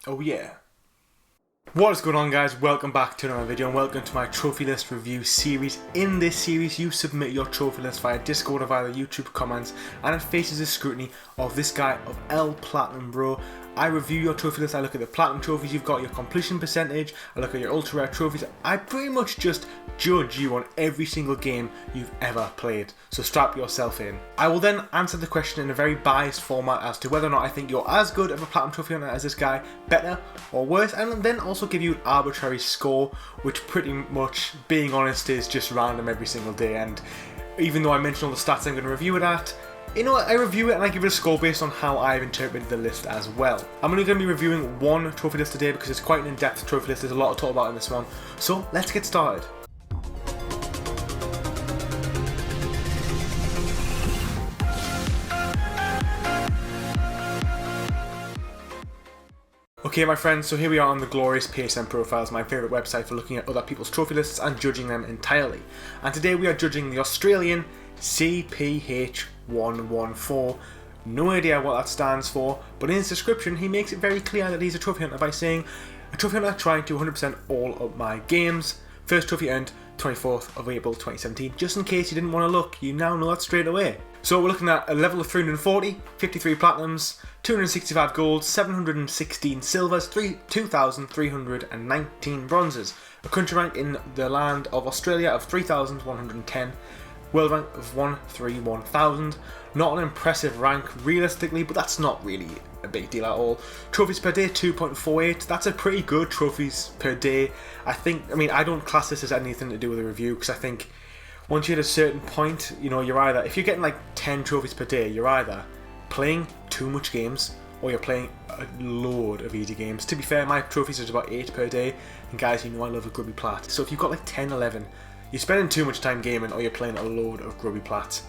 Oh yeah. What is going on, guys? Welcome back to another video and welcome to my trophy list review series. In this series you submit your trophy list via Discord or via the YouTube comments, and it faces the scrutiny of this guy, of L Platinum Bro. I review your trophy list, I look at the platinum trophies you've got, your completion percentage, I look at your ultra rare trophies. I pretty much just judge you on every single game you've ever played, so strap yourself in. I will then answer the question in a very biased format as to whether or not I think you're as good of a platinum trophy hunter as this guy, better or worse, and then also give you an arbitrary score, which pretty much, being honest, is just random every single day. And even though I mentioned all the stats I'm going to review it at, you know what, I review it and I give it a score based on how I've interpreted the list as well. I'm only going to be reviewing one trophy list today because it's quite an in-depth trophy list. There's a lot to talk about in this one. So let's get started. Okay my friends, so here we are on the glorious PSN Profiles, my favourite website for looking at other people's trophy lists and judging them entirely. And today we are judging the Australian CPH114. No idea what that stands for, but in his description he makes it very clear that he's a trophy hunter by saying, a trophy hunter trying to 100% all of my games. First trophy earned 24th of April 2017. Just in case you didn't want to look, you now know that straight away. So we're looking at a level of 340, 53 platinums, 265 golds, 716 silvers, 2,319 bronzes, a country rank in the land of Australia of 3,110, world rank of 131,000. Not an impressive rank realistically, but that's not really a big deal at all. Trophies per day 2.48, that's a pretty good trophies per day. I mean I don't class this as anything to do with a review, because I think once you hit a certain point, you know, you're either, if you're getting like 10 trophies per day, you're either playing too much games or you're playing a load of easy games. To be fair, my trophies is about 8 per day, and guys, you know I love a grubby plat. So if you've got like 10, 11, you're spending too much time gaming or you're playing a load of grubby plats.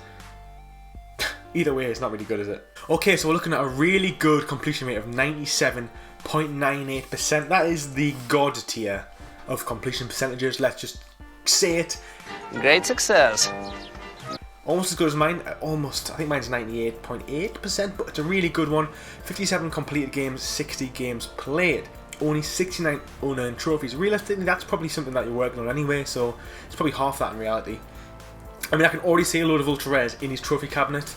Either way, it's not really good, is it? Okay, so we're looking at a really good completion rate of 97.98%. That is the god tier of completion percentages, let's just say it. Great success. Almost as good as mine, I think mine's 98.8%, but it's a really good one. 57 completed games, 60 games played. Only 69 unearned trophies. Realistically, that's probably something that you're working on anyway, so it's probably half that in reality. I mean, I can already see a load of ultra rares in his trophy cabinet,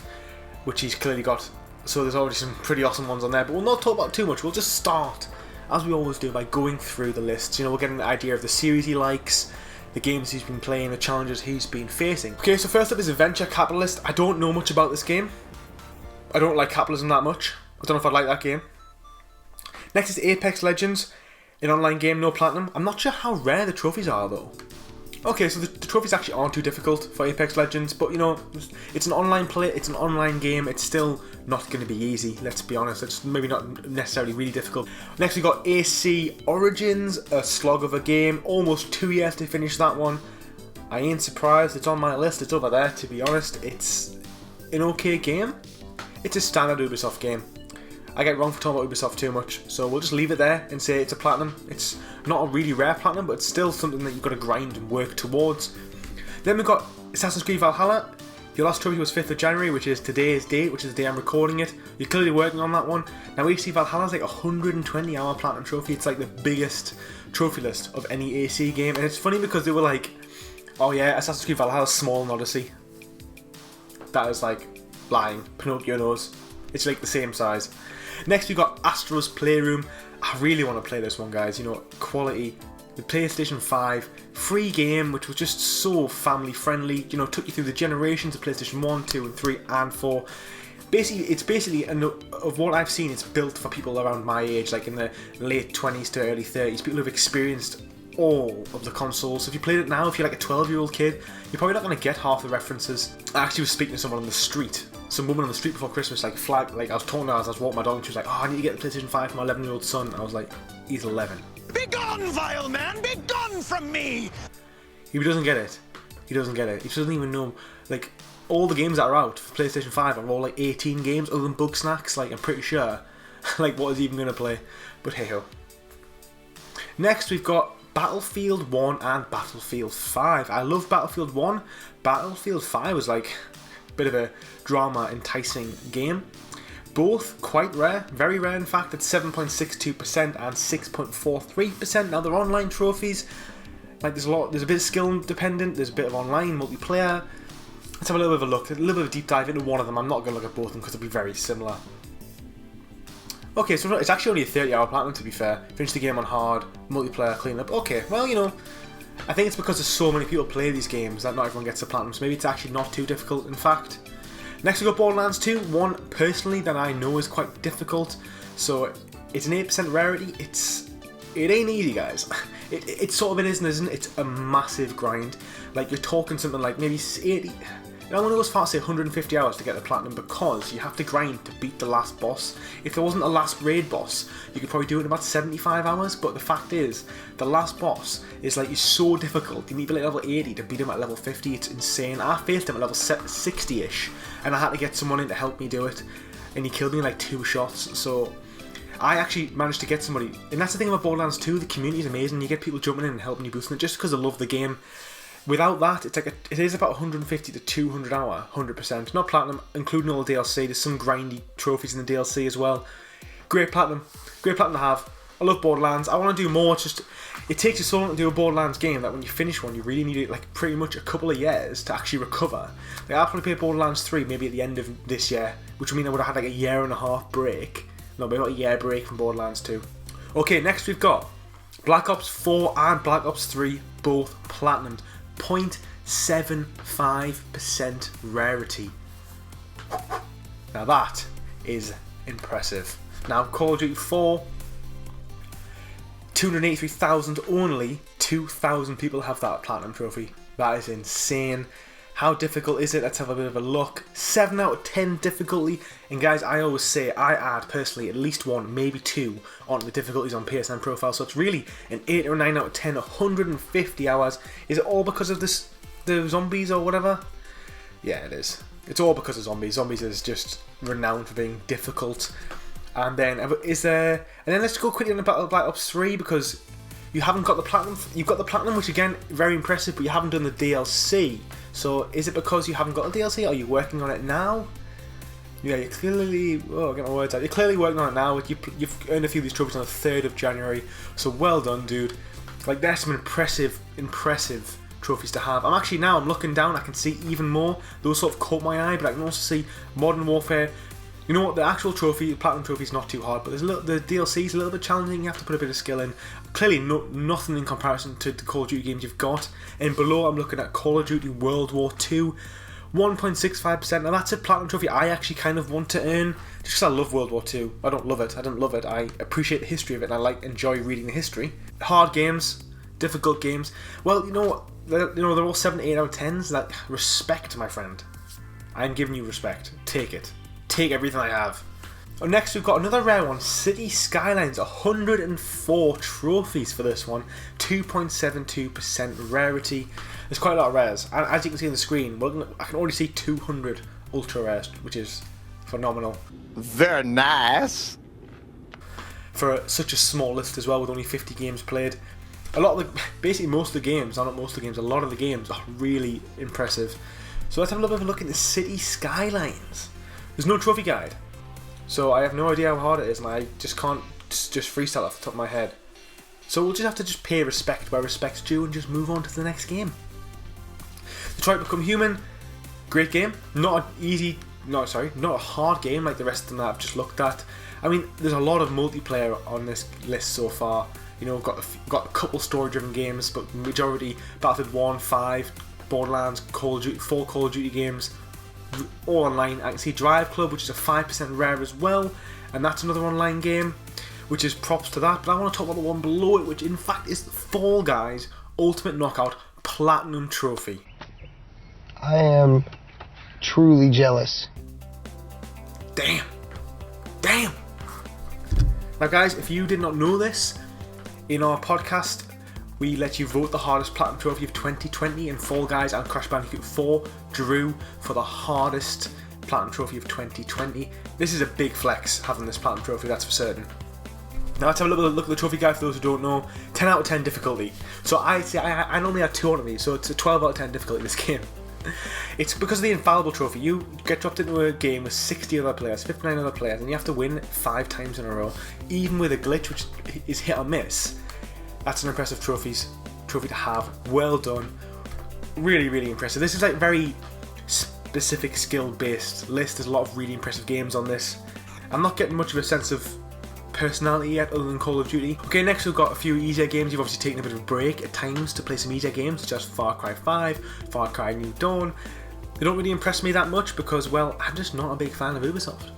which he's clearly got, so there's already some pretty awesome ones on there, but we'll not talk about too much. We'll just start, as we always do, by going through the lists. You know, we'll get an idea of the series he likes, the games he's been playing, the challenges he's been facing. Okay, so first up is Adventure Capitalist. I don't know much about this game. I don't like capitalism that much. I don't know if I'd like that game. Next is Apex Legends, an online game, no platinum. I'm not sure how rare the trophies are though. Okay, so the trophies actually aren't too difficult for Apex Legends, but you know, it's an online play, it's an online game, it's still not going to be easy, let's be honest. It's maybe not necessarily really difficult. Next we got AC Origins, a slog of a game, almost 2 years to finish that one. I ain't surprised, it's on my list, it's over there, to be honest. It's an okay game. It's a standard Ubisoft game. I get wrong for talking about Ubisoft too much, so we'll just leave it there and say it's a platinum. It's not a really rare platinum, but it's still something that you've got to grind and work towards. Then we've got Assassin's Creed Valhalla. Your last trophy was 5th of January, which is today's date, which is the day I'm recording it. You're clearly working on that one. Now AC Valhalla's like a 120-hour platinum trophy. It's like the biggest trophy list of any AC game, and it's funny because they were like, oh yeah, Assassin's Creed Valhalla's smaller than Odyssey. That is like lying. Pinocchio knows. It's like the same size. Next we got Astros Playroom. I really want to play this one, guys. You know, quality. The PlayStation 5 free game, which was just so family friendly. You know, took you through the generations of PlayStation 1, 2 and 3 and 4. Basically, of what I've seen, it's built for people around my age, like in the late 20s to early 30s. People who've experienced all of the consoles. So if you played it now, if you're like a 12-year-old kid, you're probably not going to get half the references. I actually was speaking to someone on the street. Some woman on the street before Christmas, like I was talking to her as I was walking my dog, and she was like, oh, I need to get the PlayStation 5 for my 11-year-old son. And I was like, he's 11. Be gone, vile man! Be gone from me! He doesn't get it. He doesn't get it. He doesn't even know, like, all the games that are out for PlayStation 5 are all like 18 games other than Bug Snacks. Like, I'm pretty sure. Like, what is he even going to play? But hey ho. Next, we've got Battlefield 1 and Battlefield 5. I love Battlefield 1. Battlefield 5 was like a bit of a drama enticing game. both quite rare, very rare in fact, at 7.62% and 6.43%. Now they're online trophies, like there's a bit of skill dependent, there's a bit of online multiplayer. Let's have a little bit of a look, a little bit of a deep dive into one of them. I'm not going to look at both of them because they'll be very similar. Okay, so it's actually only a 30-hour platinum, to be fair. Finish the game on hard, multiplayer, clean up. Okay, well, you know, I think it's because there's so many people play these games that not everyone gets the platinum, so maybe it's actually not too difficult, in fact. Next we got Borderlands 2, one personally that I know is quite difficult. So it's an 8% rarity. It ain't easy, guys. It sort of it is and isn't. It's a massive grind. Like you're talking something like maybe 80. I want to go as far as say 150 hours to get the platinum because you have to grind to beat the last boss. If there wasn't a last raid boss, you could probably do it in about 75 hours, but the fact is, the last boss is like, it's so difficult. You need to be like level 80 to beat him at level 50, it's insane. I faced him at level 60-ish, and I had to get someone in to help me do it, and he killed me in like 2 shots, so I actually managed to get somebody, and that's the thing about Borderlands 2, the community is amazing, you get people jumping in and helping you boosting it just because they love the game. Without that, it is about 150 to 200 hour, 100%. Not platinum, including all the DLC. There's some grindy trophies in the DLC as well. Great platinum to have. I love Borderlands. I want to do more. It's just, it takes you so long to do a Borderlands game that when you finish one, you really need it like pretty much a couple of years to actually recover. Like, I'll probably play Borderlands 3 maybe at the end of this year, which would mean I would have had like a 1.5 year break. No, maybe about a year break from Borderlands 2. Okay, next we've got Black Ops 4 and Black Ops 3, both platinumed. 0.75% rarity. Now that is impressive. Now Call of Duty 4, 283,000 only, 2,000 people have that platinum trophy. That is insane. How difficult is it? Let's have a bit of a look. 7 out of 10 difficulty. And guys, I always say I add personally at least 1, maybe 2 on the difficulties on PSN profile. So it's really an 8 or 9 out of 10, 150 hours. Is it all because of the zombies or whatever? Yeah, it is. It's all because of zombies. Zombies is just renowned for being difficult. And then let's go quickly on the Battle of Black Ops 3 because you haven't got the platinum. You've got the platinum, which again very impressive, but you haven't done the DLC. So is it because you haven't got the DLC? Are you working on it now? Yeah, you're clearly... Oh, get my words out. You're clearly working on it now. You've earned a few of these trophies on the 3rd of January. So well done, dude. Like, there's some impressive trophies to have. I'm looking down. I can see even more. Those sort of caught my eye, but I can also see Modern Warfare. You know what? The actual trophy, the platinum trophy, is not too hard, but the DLC is a little bit challenging. You have to put a bit of skill in. Clearly, nothing in comparison to the Call of Duty games you've got. And below, I'm looking at Call of Duty World War II, 1.65%. Now that's a platinum trophy I actually kind of want to earn, just because I love World War II. I don't love it. I don't love it. I appreciate the history of it, and I enjoy reading the history. Hard games, difficult games. Well, you know what? They're all 7 to 8 out of 10s. Like, respect, my friend. I'm giving you respect. Take it. Take everything I have. Oh, next we've got another rare one, City Skylines, 104 trophies for this one, 2.72% rarity. There's quite a lot of rares, and as you can see on the screen, I can already see 200 ultra rares, which is phenomenal. Very nice. For such a small list as well, with only 50 games played. Basically most of the games, not most of the games, a lot of the games are really impressive. So let's have a little bit of a look at the City Skylines. There's no trophy guide, so I have no idea how hard it is, and I just can't just freestyle off the top of my head. So we'll just have to just pay respect where respect's due and just move on to the next game. Detroit Become Human, great game. Not a hard game like the rest of them that I've just looked at. I mean, there's a lot of multiplayer on this list so far. You know, we've got a couple story-driven games, but majority Battlefield 1, 5, Borderlands, Call of Duty, 4 Call of Duty games. All online. I can see Drive Club, which is a 5% rare as well, and that's another online game, which is props to that. But I want to talk about the one below it, which in fact is the Fall Guys Ultimate Knockout Platinum Trophy. I am truly jealous. Damn. Now guys, if you did not know this, in our podcast we let you vote the hardest platinum trophy of 2020, and Fall Guys and Crash Bandicoot 4 drew for the hardest platinum trophy of 2020. This is a big flex, having this platinum trophy, that's for certain. Now let's have a little look at the trophy guide for those who don't know. 10 out of 10 difficulty. So I normally have 2 on these, so it's a 12 out of 10 difficulty in this game. It's because of the infallible trophy. You get dropped into a game with 60 other players, 59 other players, and you have to win 5 times in a row, even with a glitch which is hit or miss. That's an impressive trophy to have. Well done. Really, really impressive. This is like very specific skill-based list. There's a lot of really impressive games on this. I'm not getting much of a sense of personality yet other than Call of Duty. Okay, next we've got a few easier games. You've obviously taken a bit of a break at times to play some easier games such as Far Cry 5, Far Cry New Dawn. They don't really impress me that much because, well, I'm just not a big fan of Ubisoft.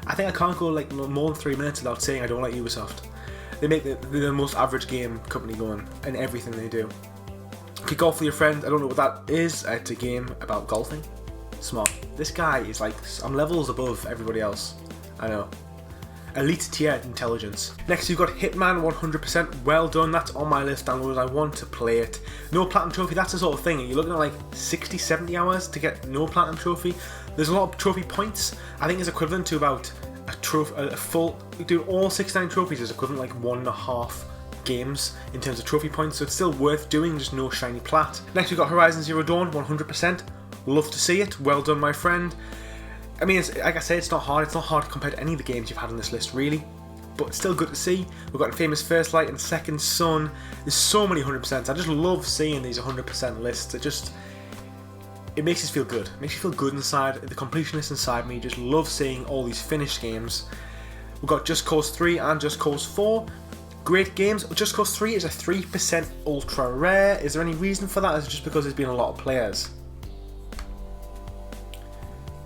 I think I can't go like more than 3 minutes without saying I don't like Ubisoft. They make the most average game company going in everything they do. Okay, Golf with Your Friend, I don't know what that is. It's a game about golfing. Smart. This guy is like, I'm levels above everybody else. I know. Elite tier intelligence. Next you've got Hitman 100%. Well done, that's on my list downloaded. I want to play it. No platinum trophy, that's the sort of thing. You're looking at like 60, 70 hours to get no platinum trophy. There's a lot of trophy points. I think it's equivalent to about a full, doing all 69 trophies is equivalent to like 1.5 games in terms of trophy points, so it's still worth doing, just no shiny plat. Next we've got Horizon Zero Dawn 100%. Love to see it. Well done, my friend. I mean, like I said, it's not hard. It's not hard compared to any of the games you've had on this list, really. But it's still good to see. We've got Famous First Light and Second Son. There's so many 100%. I just love seeing these 100% lists. It makes us feel good. It makes you feel good inside. The completionist inside me just love seeing all these finished games. We've got Just Cause 3 and Just Cause 4. Great games. Just Cause 3 is a 3% ultra rare. Is there any reason for that? Is it just because there's been a lot of players?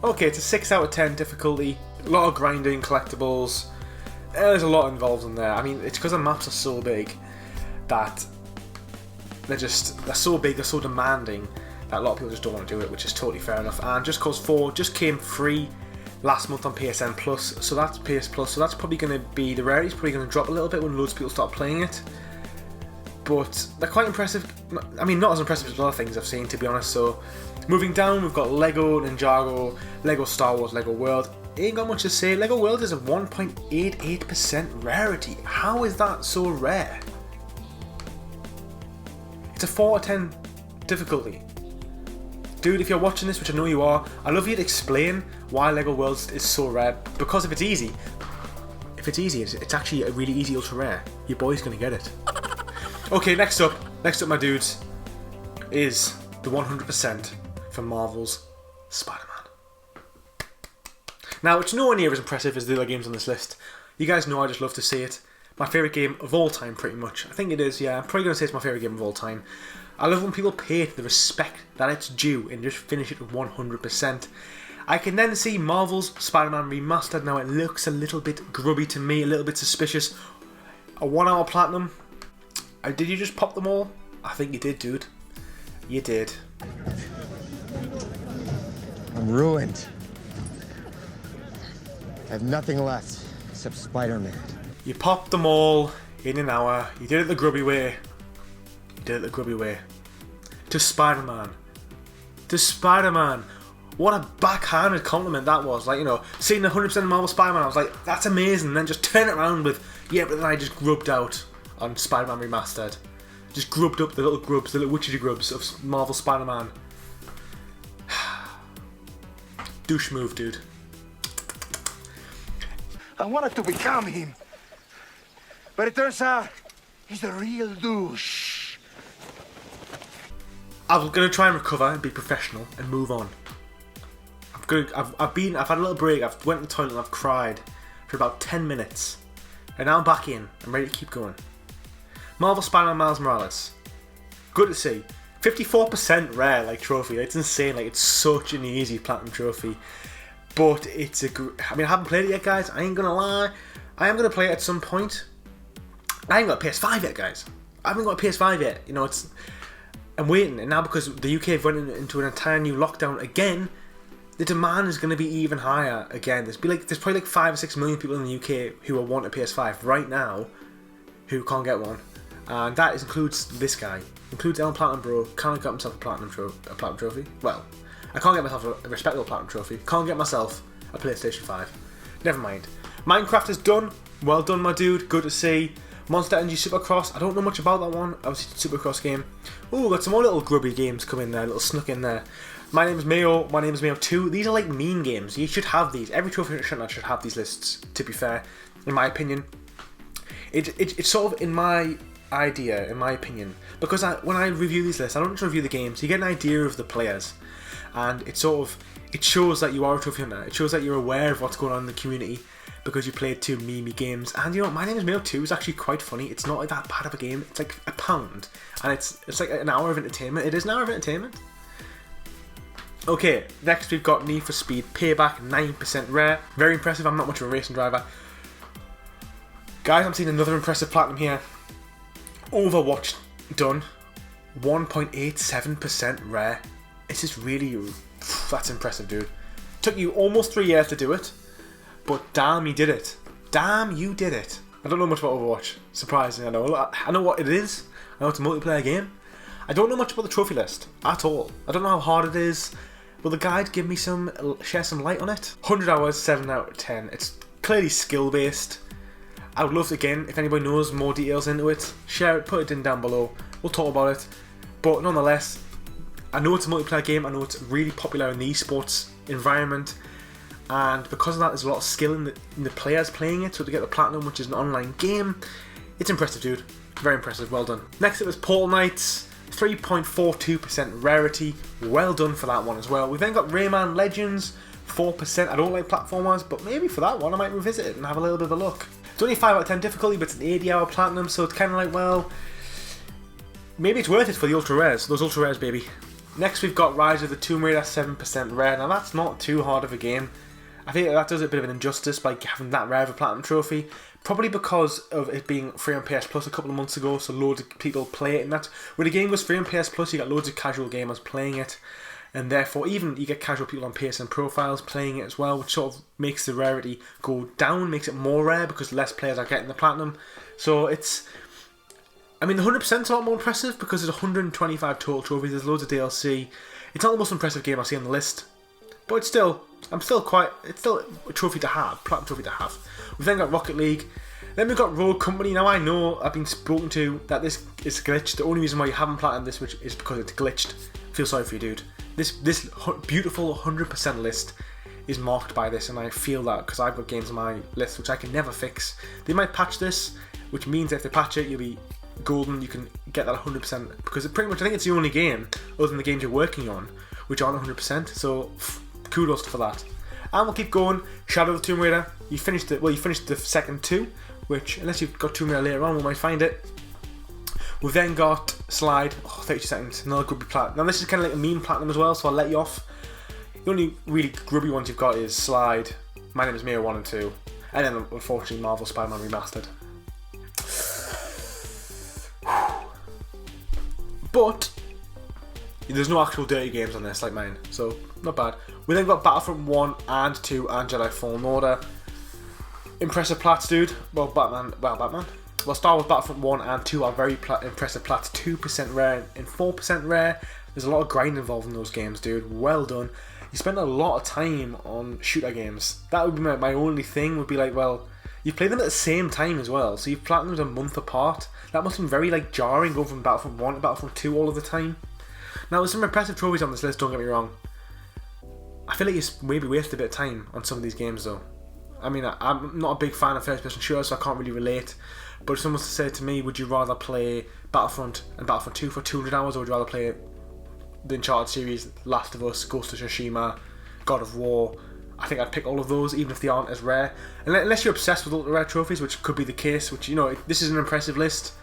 Okay, it's a 6 out of 10 difficulty, a lot of grinding, collectibles, there's a lot involved in there. I mean, it's because the maps are so big that they're so big, they're so demanding that a lot of people just don't want to do it, which is totally fair enough. And Just Cause 4 just came free last month on PSN Plus, so that's PS Plus, so that's probably going to be, the rarity's probably going to drop a little bit when loads of people start playing it. But they're quite impressive. I mean, not as impressive as other things I've seen, to be honest. So, moving down, we've got Lego Ninjago, Lego Star Wars, Lego World. Ain't got much to say. Lego World is a 1.88% rarity. How is that so rare? It's a 4 out of 10 difficulty. Dude, if you're watching this, which I know you are, I'd love you to explain why Lego World is so rare. Because if it's easy, it's actually a really easy ultra rare. Your boy's gonna get it. Okay, next up, my dudes, is the 100% for Marvel's Spider-Man. Now, it's nowhere near as impressive as the other games on this list. You guys know I just love to see it. My favourite game of all time, pretty much. I think it is, yeah. I'm probably going to say it's my favourite game of all time. I love when people pay it the respect that it's due and just finish it with 100%. I can then see Marvel's Spider-Man Remastered. Now, it looks a little bit grubby to me, a little bit suspicious. A 1 hour platinum. Did you just pop them all? I think you did, dude. You did. I'm ruined. I have nothing left except Spider-Man. You popped them all in an hour. You did it the grubby way. To Spider-Man. What a backhanded compliment that was. Like, you know, seeing 100% Marvel Spider-Man, I was like, that's amazing. And then just turn it around with, yeah, but then I just grubbed out on Spider-Man Remastered. Just grubbed up the little grubs, the little witchy grubs of Marvel Spider-Man. Douche move, dude. I wanted to become him, but it turns out he's the real douche. I'm gonna try and recover and be professional and move on. I've had a little break. I've went to the toilet and I've cried for about 10 minutes, and now I'm back in. I'm ready to keep going. Marvel Spider-Man Miles Morales. Good to see. 54% rare, like, trophy. It's insane. Like, it's such an easy platinum trophy. But it's I mean, I haven't played it yet, guys. I ain't gonna lie. I am gonna play it at some point. I ain't got a PS5 yet, guys. I haven't got a PS5 yet. You know, I'm waiting. And now because the UK have went into an entire new lockdown again, the demand is going to be even higher again. There's probably like 5 or 6 million people in the UK who want a PS5 right now who can't get one. And that includes this guy. Includes El Platinum Bro. Can't get himself a platinum trophy. Well, I can't get myself a respectable platinum trophy. Can't get myself a PlayStation 5. Never mind. Minecraft is done. Well done, my dude. Good to see. Monster Energy Supercross. I don't know much about that one. Obviously, Supercross game. Ooh, got some more little grubby games coming there. Little snuck in there. My Name is Mayo, My Name is Mayo 2. These are like meme games. You should have these. Every trophy hunter should have these lists, to be fair, in my opinion. It's sort of in my opinion, because when I review these lists, I don't just review the games. You get an idea of the players, and it shows that you are a trophy hunter. It shows that you're aware of what's going on in the community because you played 2 memey games. And you know, My Name is Mayo 2 is actually quite funny. It's not that bad of a game. It's like £1, and it's like an hour of entertainment. It is an hour of entertainment. Okay, next we've got Need for Speed Payback, 9% rare. Very impressive. I'm not much of a racing driver. Guys, I'm seeing another impressive platinum here. Overwatch done, 1.87% rare. It's just really, that's impressive, dude. Took you almost 3 years to do it, but damn, you did it. Damn, you did it. I don't know much about Overwatch. Surprising, I know what it is. I know it's a multiplayer game. I don't know much about the trophy list at all. I don't know how hard it is. Will the guide give me share some light on it? 100 hours, 7 out of 10. It's clearly skill based. I would love, again, if anybody knows more details into it, share it, put it in down below. We'll talk about it. But nonetheless, I know it's a multiplayer game. I know it's really popular in the esports environment. And because of that, there's a lot of skill in the players playing it. So to get the platinum, which is an online game, it's impressive, dude. Very impressive. Well done. Next up is Portal Knights. 3.42% rarity. Well done for that one as well. We've then got Rayman Legends. 4%. I don't like platformers, but maybe for that one I might revisit it and have a little bit of a look. It's only 5 out of 10 difficulty, but it's an 80-hour platinum, so it's kind of like, well, maybe it's worth it for the ultra rares. Those ultra rares, baby. Next we've got Rise of the Tomb Raider, 7% rare. Now that's not too hard of a game. I think that does a bit of an injustice by having that rare of a platinum trophy. Probably because of it being free on PS Plus a couple of months ago, so loads of people play it. And that when the game was free on PS Plus, you got loads of casual gamers playing it. And therefore, even you get casual people on PSN profiles playing it as well, which sort of makes the rarity go down, makes it more rare because less players are getting the platinum. So it's, I mean, the 100% is a lot more impressive because there's 125 total trophies, there's loads of DLC. It's not the most impressive game I see on the list, but it's still a trophy to have, platinum trophy to have. We've then got Rocket League. Then we've got Road Company. Now I know I've been spoken to that this is glitched. The only reason why you haven't platinumed this is because it's glitched. I feel sorry for you, dude. This beautiful 100% list is marked by this, and I feel that because I've got games on my list which I can never fix. They might patch this, which means if they patch it, you'll be golden. You can get that 100% because it pretty much, I think it's the only game other than the games you're working on which aren't 100%. So kudos for that. And we'll keep going. Shadow of the Tomb Raider. You finished it. Well, you finished the second 2, which unless you've got Tomb Raider later on, we might find it. We've then got Slide, 32 seconds, another grubby platinum. Now this is kind of like a meme platinum as well, so I'll let you off. The only really grubby ones you've got is Slide, My Name is Mayo 1 and 2, and then unfortunately Marvel Spider-Man Remastered. But there's no actual dirty games on this like mine, so not bad. We then got Battlefront 1 and 2 and Jedi Fallen Order. Impressive plats, dude. Well, Batman. Well, Star Wars Battlefront 1 and 2 are very impressive plats, 2% rare and 4% rare. There's a lot of grind involved in those games, dude. Well done. You spend a lot of time on shooter games. That would be my only thing, would be like, well, you play them at the same time as well, so you've platinumed a month apart. That must have been very like jarring going from Battlefront 1 to Battlefront 2 all of the time. Now, there's some impressive trophies on this list, don't get me wrong. I feel like you maybe wasted a bit of time on some of these games though. I mean, I'm not a big fan of first-person shooters, so I can't really relate. But if someone was to say to me, would you rather play Battlefront and Battlefront 2 for 200 hours, or would you rather play the Uncharted series, Last of Us, Ghost of Tsushima, God of War? I think I'd pick all of those, even if they aren't as rare. Unless you're obsessed with ultra rare trophies, which could be the case, which, you know, this is an impressive list.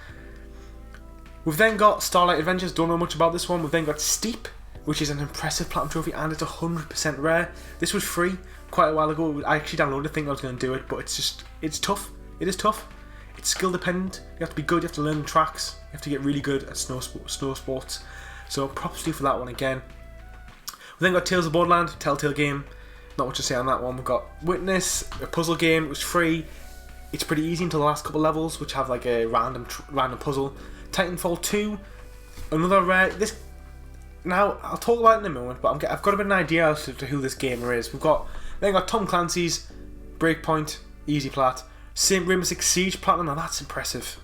We've then got Starlight Adventures, don't know much about this one. We've then got Steep, which is an impressive platinum trophy, and it's 100% rare. This was free quite a while ago. I actually downloaded it thinking I was going to do it, but it's tough. It is tough. It's skill dependent. You have to be good, you have to learn the tracks, you have to get really good at snow sports. So props to you for that one again. We've then got Tales of Borderlands, Telltale game. Not much to say on that one. We've got Witness, a puzzle game. It was free. It's pretty easy until the last couple levels, which have like a random puzzle. Titanfall 2, another rare. Now I'll talk about it in a moment, but I've got a bit of an idea as to who this gamer is. We've got Tom Clancy's Breakpoint, easy plat. Rainbow Six Siege platinum. Now that's impressive.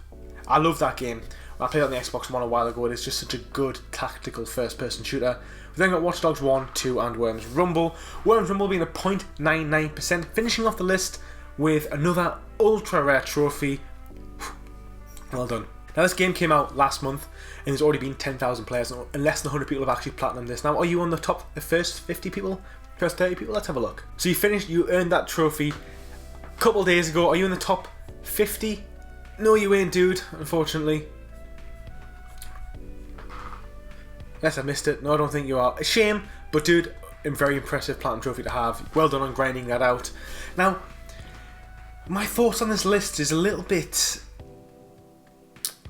I love that game. I played it on the Xbox One a while ago. It is just such a good tactical first-person shooter We've then got Watch Dogs 1, 2 and Worms Rumble. Worms Rumble being a 0.99%, finishing off the list with another ultra rare trophy. Well done. Now this game came out last month and there's already been 10,000 players and less than 100 people have actually platinumed this. Now are you on the first 50 people? First 30 people? Let's have a look. So you earned that trophy a couple days ago. Are you in the top 50? No you ain't, dude, unfortunately. Yes, I missed it. No, I don't think you are. A shame, but dude, a very impressive platinum trophy to have. Well done on grinding that out. Now, my thoughts on this list is a little bit...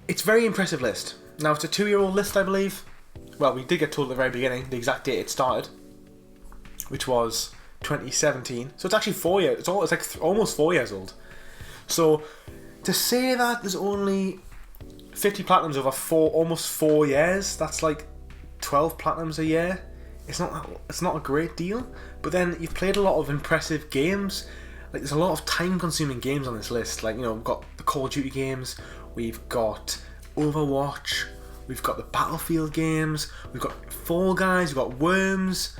It's a very impressive list. Now, it's a 2-year-old list, I believe. Well, we did get told at the very beginning the exact date it started, which was 2017. So it's actually 4 years. It's like almost 4 years old. So to say that there's only 50 platinums over almost 4 years, that's like 12 platinums a year. It's not a great deal. But then you've played a lot of impressive games. Like there's a lot of time-consuming games on this list. Like, you know, we've got the Call of Duty games, we've got Overwatch, we've got the Battlefield games, we've got Fall Guys, we've got Worms.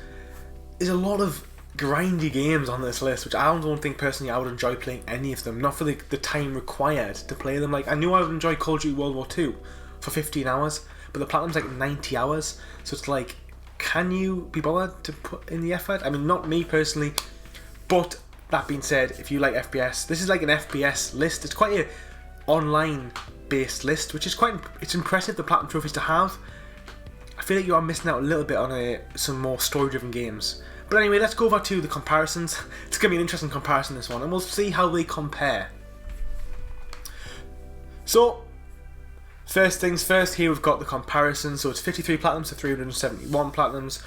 There's a lot of grindy games on this list, which I don't think personally I would enjoy playing any of them. Not for the time required to play them. Like I knew I would enjoy Call of Duty World War II for 15 hours, but the platinum's like 90 hours. So it's like, can you be bothered to put in the effort? I mean, not me personally, but that being said, if you like FPS, this is like an FPS list. It's quite a online based list, which is it's impressive, the platinum trophies to have. I feel like you are missing out a little bit on some more story driven games. But anyway, let's go over to the comparisons. It's going to be an interesting comparison, this one, and we'll see how they compare. So, first things first, here we've got the comparison. So it's 53 platinums to 371 platinums.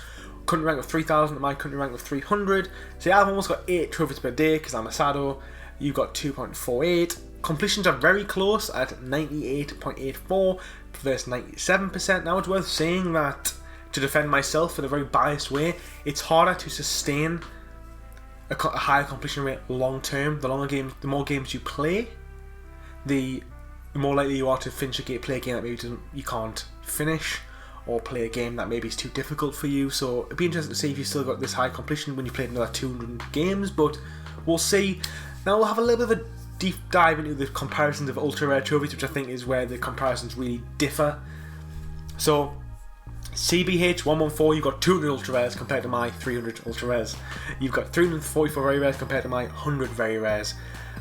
Country rank of 3,000 at my country rank of 300. So yeah, I've almost got 8 trophies per day because I'm a Sado. You've got 2.48. Completions are very close at 98.84 versus 97%. Now it's worth saying that, to defend myself in a very biased way, it's harder to sustain a higher completion rate long term. The more games you play, the more likely you are to play a game that maybe you can't finish, or play a game that maybe is too difficult for you. So it'd be interesting to see if you still got this high completion when you played another 200 games, but we'll see. Now we'll have a little bit of a deep dive into the comparisons of ultra rare trophies, which I think is where the comparisons really differ. So CBH 114, you've got 200 ultra rares compared to my 300 ultra rares. You've got 344 very rares compared to my 100 very rares,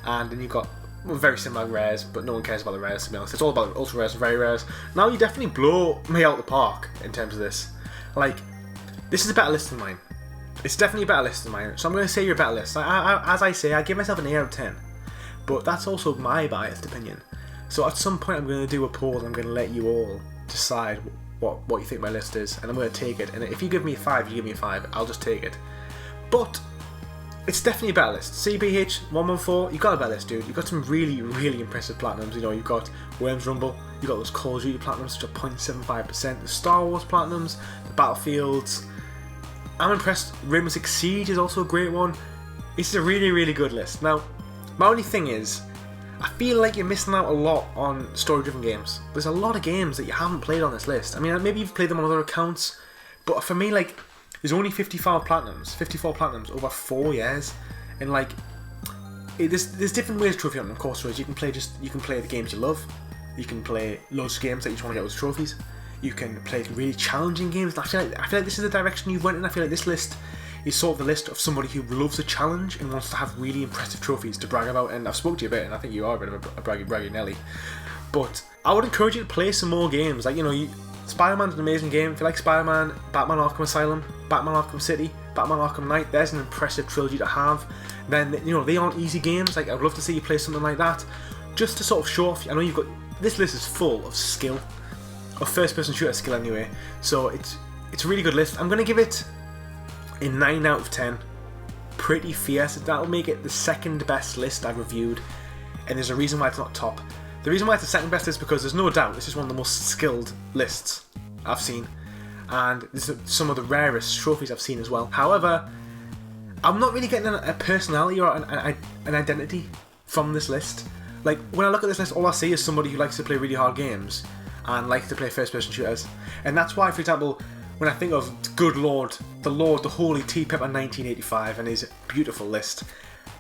and then you've got very similar rares, but no one cares about the rares, to be honest. It's all about the ultra rares and very rares. Now you definitely blow me out the park in terms of this. Like, this is a better list than mine. It's definitely a better list than mine. So I'm going to say you're a better list. As I say, I give myself an 8 out of 10. But that's also my biased opinion. So at some point I'm going to do a poll and I'm going to let you all decide what you think my list is. And I'm going to take it. And if you give me a 5, you give me a 5. I'll just take it. But it's definitely a better list. CBH 114, you've got a better list, dude. You've got some really, really impressive platinums. You know, you've got Worms Rumble, you've got those Call of Duty platinums, which are 0.75%, the Star Wars platinums, the Battlefields. I'm impressed. Rainbow Six Siege is also a great one. This is a really, really good list. Now, my only thing is, I feel like you're missing out a lot on story-driven games. There's a lot of games that you haven't played on this list. I mean, maybe you've played them on other accounts, but for me, like, there's only 54 platinums over 4 years, and like, there's different ways to trophy hunting. Of course, you can play the games you love. You can play loads of games that you just want to get those trophies. You can play really challenging games. I feel like this is the direction you've went in. I feel like this list is sort of the list of somebody who loves a challenge and wants to have really impressive trophies to brag about. And I've spoke to you a bit, and I think you are a bit of a braggy Nelly. But I would encourage you to play some more games. Like, you know, Spider-Man's an amazing game. If you like Spider-Man, Batman Arkham Asylum, Batman Arkham City, Batman Arkham Knight, there's an impressive trilogy to have. Then, you know, they aren't easy games. Like, I'd love to see you play something like that, just to sort of show off. I know you've got, this list is full of skill, of first-person shooter skill anyway. So it's a really good list. I'm going to give it a 9 out of 10. Pretty fierce. That'll make it the second best list I've reviewed, and there's a reason why it's not top. The reason why it's the second best is because there's no doubt this is one of the most skilled lists I've seen, and this is some of the rarest trophies I've seen as well. However, I'm not really getting a personality or an identity from this list. Like, when I look at this list, all I see is somebody who likes to play really hard games and likes to play first-person shooters. And that's why, for example, when I think of good Lord, the holy T Pepper 1985 and his beautiful list.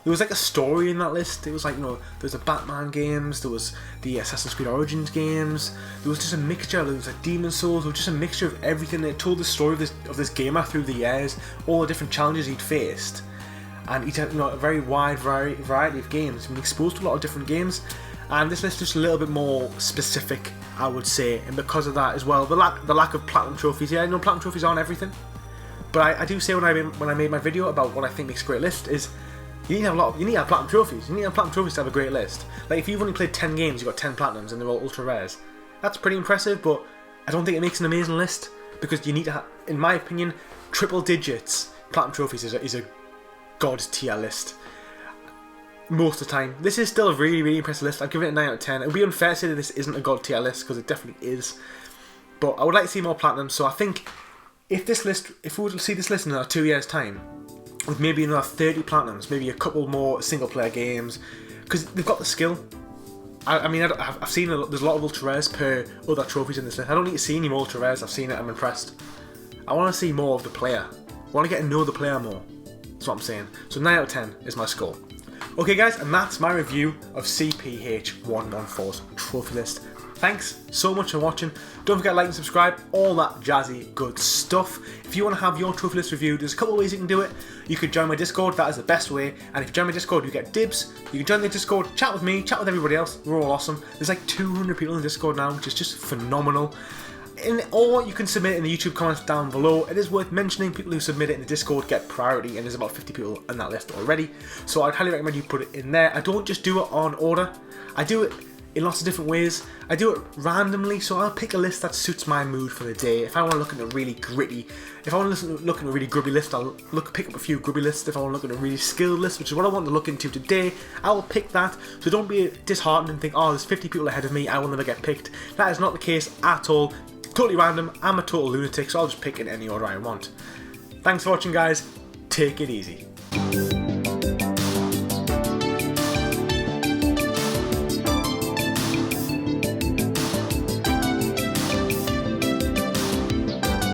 There was like a story in that list. It was like, you know, there was the Batman games, there was the Assassin's Creed Origins games, there was just a mixture, there was like Demon Souls, there was just a mixture of everything. It told the story of this gamer through the years, all the different challenges he'd faced, and he'd had, you know, a very wide variety of games. He'd been exposed to a lot of different games, and this list is just a little bit more specific, I would say, and because of that as well, the lack of platinum trophies. Yeah, you know, platinum trophies aren't everything, but I do say when I made my video about what I think makes a great list is, you need to have platinum trophies. You need to have platinum trophies to have a great list. Like, if you've only played 10 games, you've got 10 platinums and they're all ultra rares. That's pretty impressive, but I don't think it makes an amazing list, because you need to have, in my opinion, triple digits platinum trophies is a god tier list. Most of the time. This is still a really, really impressive list. I'd give it a 9 out of 10. It would be unfair to say that this isn't a god tier list, because it definitely is. But I would like to see more platinums, so I think if we were to see this list in 2 years' time, with maybe another 30 platinums, maybe a couple more single player games, because they've got the skill. I mean, I've seen there's a lot of ultra rares per other trophies in this list. I don't need to see any more ultra rares. I've seen it. I'm impressed. I want to see more of the player. I want to get to know the player more. That's what I'm saying. So 9 out of 10 is my score. Okay, guys, and that's my review of CPH114's trophy list. Thanks so much for watching. Don't forget to like and subscribe, all that jazzy good stuff. If you want to have your trophy list reviewed, there's a couple of ways you can do it. You could join my Discord, that is the best way. And if you join my Discord, you get dibs. You can join the Discord, chat with me, chat with everybody else. We're all awesome. There's like 200 people in the Discord now, which is just phenomenal. Or you can submit it in the YouTube comments down below. It is worth mentioning, people who submit it in the Discord get priority, and there's about 50 people on that list already. So I'd highly recommend you put it in there. I don't just do it on order. I do it in lots of different ways. I do it randomly, so I'll pick a list that suits my mood for the day. If I want to look at a really gritty, if I want to look at a really grubby list, I'll pick up a few grubby lists. If I want to look at a really skilled list, which is what I want to look into today, I will pick that. So don't be disheartened and think, oh, there's 50 people ahead of me, I will never get picked. That is not the case at all. Totally random. I'm a total lunatic, so I'll just pick in any order I want. Thanks for watching, guys. Take it easy.